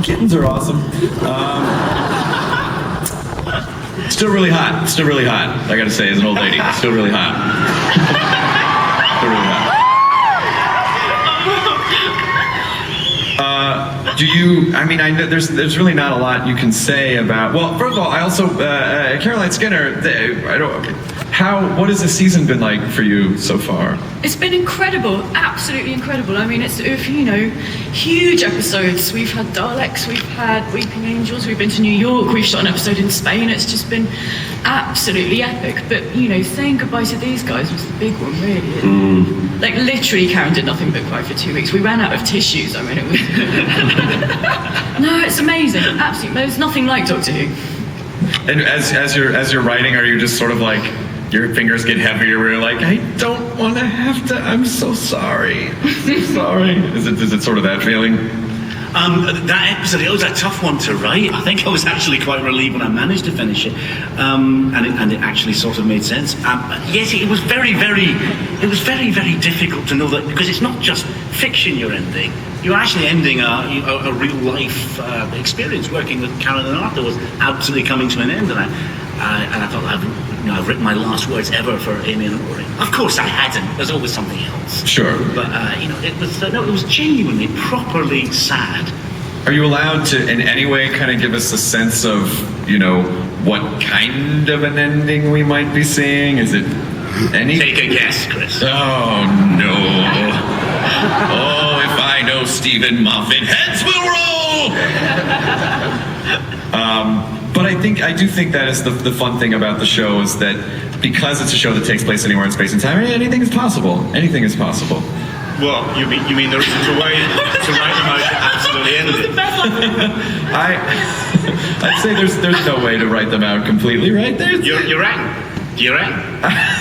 Kittens are awesome. Still really hot. Still really hot. I gotta say, as an old lady, still really hot. Still really hot. Do you? I mean, I know there's really not a lot you can say about. Well, first of all, I also Caroline Skinner. What has the season been like for you so far? It's been incredible, absolutely incredible. I mean, it's, huge episodes. We've had Daleks, we've had Weeping Angels, we've been to New York, we've shot an episode in Spain. It's just been absolutely epic. But, saying goodbye to these guys was the big one, really. Like, literally, Karen did nothing but cry for 2 weeks. We ran out of tissues. I mean, it was... No, it's amazing, absolutely. There's nothing like Doctor Who. And as you're writing, are you just sort of like... Your fingers get heavier. Where you're like, I don't want to have to. I'm so sorry. I'm so sorry. Is it sort of that feeling? That episode, it was a tough one to write. I think I was actually quite relieved when I managed to finish it, and it actually sort of made sense. Yes, it was very, very difficult to know that, because it's not just fiction you're ending. You're actually ending a real life experience. Working with Karen and Arthur was absolutely coming to an end, and I thought I've written my last words ever for Amy and Rory. Of course I hadn't. There's always something else. Sure. But it was genuinely, properly sad. Are you allowed to, in any way, kind of give us a sense of, what kind of an ending we might be seeing? Is it any? Take a guess, Chris. Oh no! Oh, if I know Stephen Moffat, heads will roll. But I do think that is the fun thing about the show, is that because it's a show that takes place anywhere in space and time, anything is possible. Anything is possible. Well, you mean there isn't a way to write them out to absolutely end it? I'd say there's no way to write them out completely, right? You're right. You're right.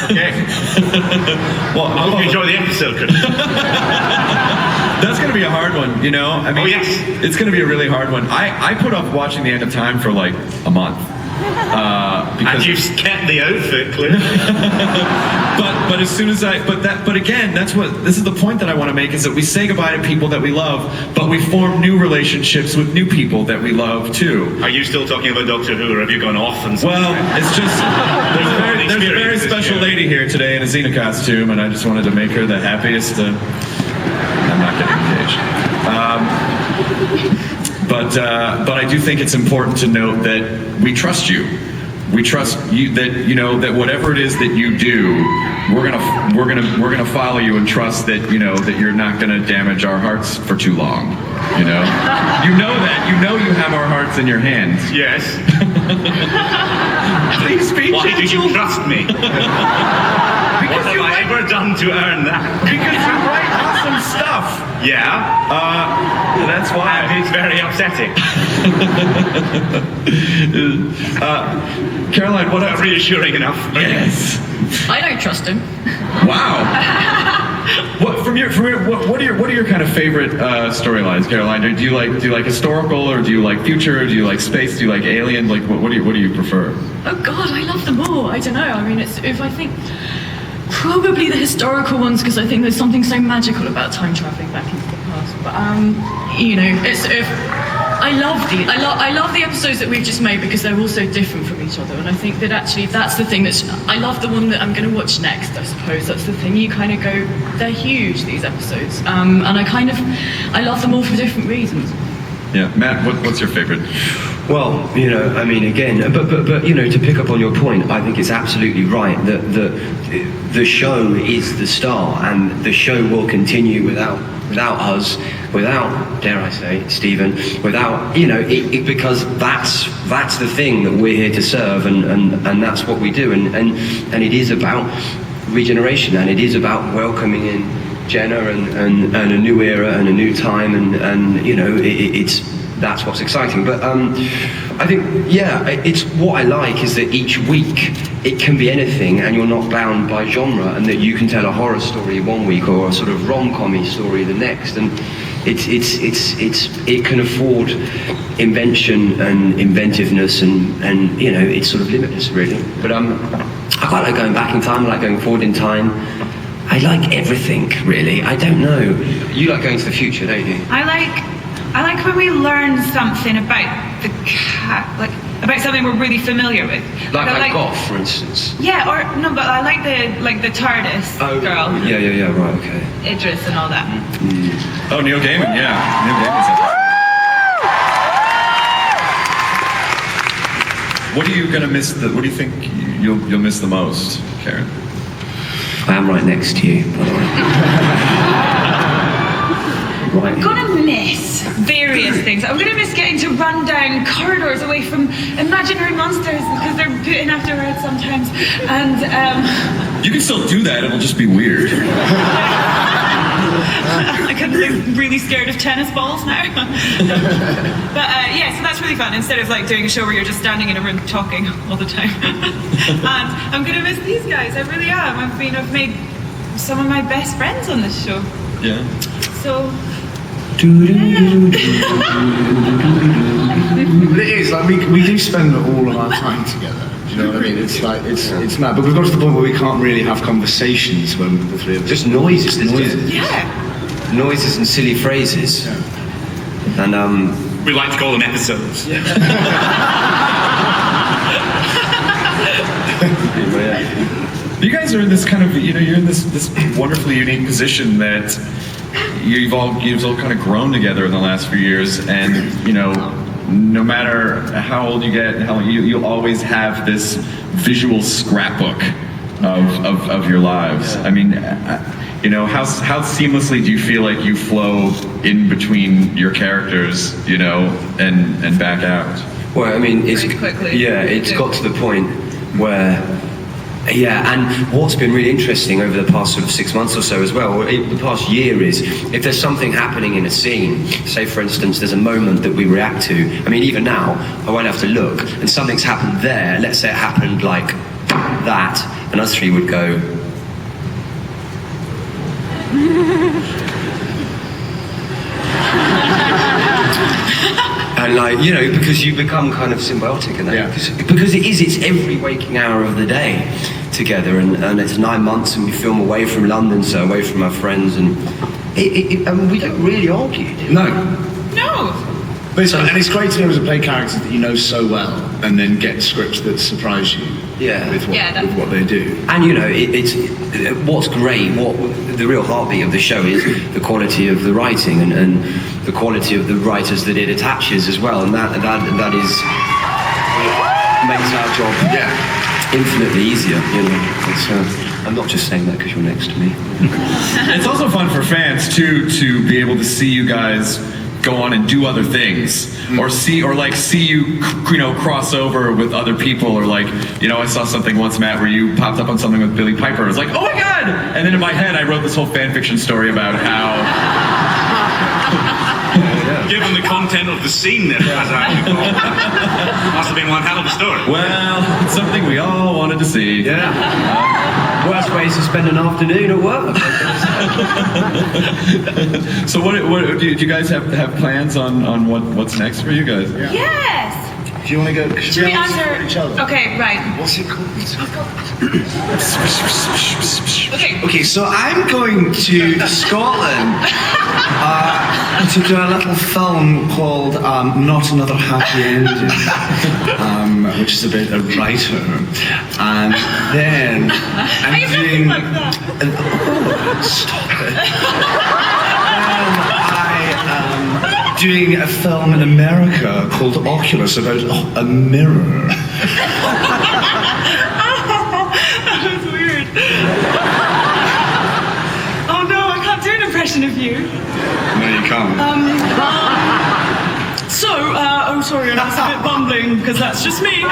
Okay. Well, I hope you enjoy the episode, Chris. That's going to be a hard one, I mean, oh, yes. It's going to be a really hard one. I put off watching The End of Time for like a month. And you've kept the outfit clear. but as soon as but again, this is the point that I want to make, is that we say goodbye to people that we love, but we form new relationships with new people that we love too. Are you still talking about Doctor Who, or have you gone off and Well, it's just there's a very special lady here today in a Xena costume, and I just wanted to make her the happiest. I'm not getting engaged. But I do think it's important to note that we trust you. We trust you that that whatever it is that you do, we're gonna follow you and trust that that you're not gonna damage our hearts for too long. You know that you have our hearts in your hands. Yes. Please be Why gentle. do you trust me? What have I ever done to earn that? Because you write awesome stuff. Yeah. That's why. And it's very upsetting. Caroline, what Not reassuring enough. Yes. I don't trust him. Wow. What are your kind of favorite storylines, Caroline? Do you like historical, or do you like future, or do you like space, do you like alien? Like what do you prefer? Oh God, I love them all. I don't know. I mean, probably the historical ones, because I think there's something so magical about time traveling back into the past. But I love the episodes that we've just made, because they're all so different from each other, and I think that actually that's the thing I love the one that I'm going to watch next. I suppose that's the thing. You kind of go, they're huge, these episodes, and I love them all for different reasons. Yeah, Matt, what's your favorite? Well, I mean, again, but to pick up on your point, I think it's absolutely right that the show is the star, and the show will continue without us, without, dare I say, Stephen, without, because that's the thing that we're here to serve, and that's what we do, and it is about regeneration, and it is about welcoming in Jenna and a new era and a new time, and that's what's exciting. But I think, it's what I like is that each week it can be anything, and you're not bound by genre, and that you can tell a horror story one week or a sort of rom-com-y story the next, and it can afford invention and inventiveness, and it's sort of limitless, really. But I quite like going back in time, I like going forward in time. I like everything, really. I don't know. You like going to the future, don't you? I like I like when we learn something about the cat, like about something we're really familiar with. Like Goth, for instance. Yeah, or no, but I like the TARDIS girl. Yeah, right, okay. Idris and all that. Oh, Neil Gaiman, yeah. Neil Gaiman's up. What are you gonna miss? What do you think you'll miss the most, Karen? I am right next to you, by the way. Right. I'm gonna miss various things. I'm gonna miss getting to run down corridors away from imaginary monsters because they're booting afterwards sometimes. And You can still do that, it'll just be weird. I'm really scared of tennis balls now. But yeah, so that's really fun. Instead of like doing a show where you're just standing in a room talking all the time. And I'm gonna miss these guys. I really am. I've made some of my best friends on this show. Yeah. So. But it is, like, we do spend all of our time together. Do you know what I mean? It's like, it's mad. But we've got to the point where we can't really have conversations when the three of us. Just noises. Yeah. Noises and silly phrases. And We like to call them episodes. You guys are in this kind of, you're in this wonderfully unique position that you've all kind of grown together in the last few years, and no matter how old you get, you'll always have this visual scrapbook of your lives. I mean, how seamlessly do you feel like you flow in between your characters, and back out? well, I mean, it's Pretty quickly. yeah, it's got to the point where. Yeah, and what's been really interesting over the past sort of 6 months or so as well, or the past year, is if there's something happening in a scene, say for instance there's a moment that we react to, I mean even now, I won't have to look, and something's happened there, let's say it happened like that, and us three would go... And like, because you become kind of symbiotic in that. Yeah. Because it's every waking hour of the day together, and it's 9 months, and we film away from London, so away from our friends, and I mean, we don't really argue. do we? No. No. But it's great to be able to play characters that you know so well, and then get scripts that surprise you with what they do. And it's what's great. What the real heartbeat of the show is the quality of the writing and the quality of the writers that it attaches as well, and that is makes our job infinitely easier. It's, I'm not just saying that because you're next to me. It's also fun for fans too to be able to see you guys go on and do other things, or see you cross over with other people, or I saw something once, Matt, where you popped up on something with Billy Piper. I was like, oh my god! And then in my head I wrote this whole fan fiction story about how Given the content of the scene that must have been one hell of a story. well, it's something we all wanted to see. Worst ways to spend an afternoon at work. So what do you guys have plans on what's next for you guys? Yes. Do you want to go? Should we answer each other? Okay, right. What's it called? Okay. Okay, so I'm going to Scotland to do a little film called Not Another Happy Ending, which is about a writer. And then I'm doing... Like that. Stop it. I'm doing a film in America called Oculus about a mirror. That was weird. Oh no, I can't do an impression of you. No, you can't. Oh sorry, that's a bit bumbling because that's just me.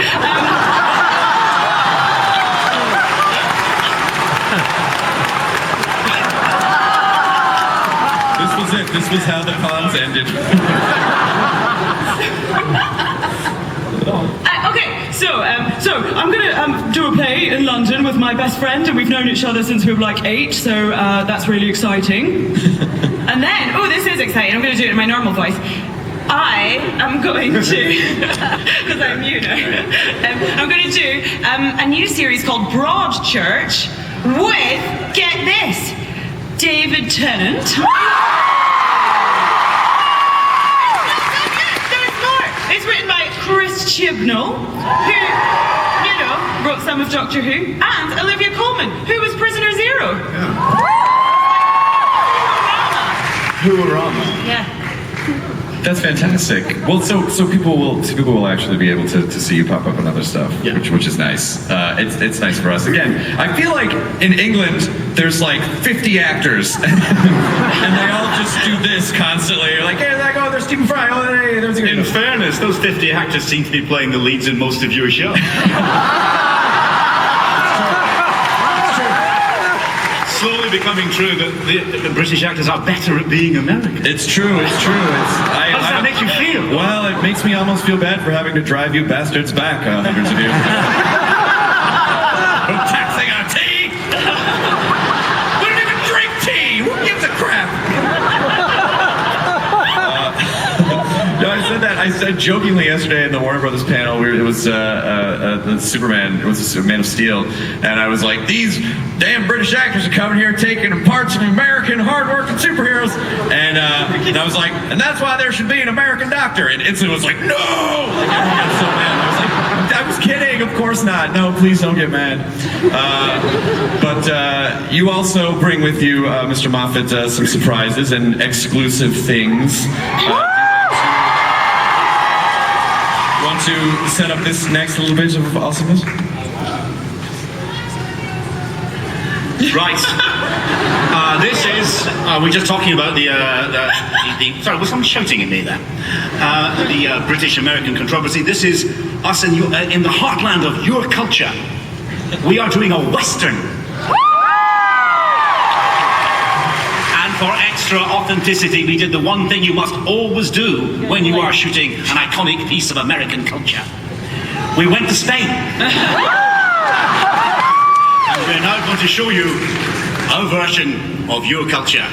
This was it. This was how the cons ended. Okay, so I'm gonna do a play in London with my best friend, and we've known each other since we were like 8, so that's really exciting. And then, this is exciting. I'm gonna do it in my normal voice. I am going to, because I'm you now, I'm going to do a new series called Broadchurch with, get this, David Tennant. Chibnall, who, you know, wrote some of Doctor Who, and Olivia Colman, who was Prisoner Zero. Hoorama. Yeah. That's fantastic. Well, so people will actually be able to see you pop up on other stuff, Yeah. which is nice. It's nice for us. Again, I feel like in England there's like 50 actors, and they all just do this constantly. You're like, hey, like, oh, there's Stephen Fry. Oh, hey, there's In fairness, those 50 actors seem to be playing the leads in most of your show. Slowly becoming true that the British actors are better at being American. It's true. It's true. How does that make you feel? Well, it makes me almost feel bad for having to drive you bastards back hundreds of years. No taxing on tea. We don't even drink tea. Who gives a crap? No, I said that. I said jokingly yesterday in the Warner Brothers panel. It was Superman. It was Man of Steel, and I was like, "These damn British actors are coming here taking parts of American hard-working superheroes," and I was like, "And that's why there should be an American doctor." And instantly was like, "No!" Like, I got so mad. I was kidding. Of course not. No, please don't get mad. But you also bring with you, Mr. Moffat, some surprises and exclusive things. Want to set up this next little bit of awesomeness? Right. This is. We're just talking about the sorry, was someone shouting at me there? The British-American controversy. This is us in the heartland of your culture. We are doing a Western. And for extra authenticity, we did the one thing you must always do when you are shooting an iconic piece of American culture. We went to Spain. And we're now going to show you our version of your culture.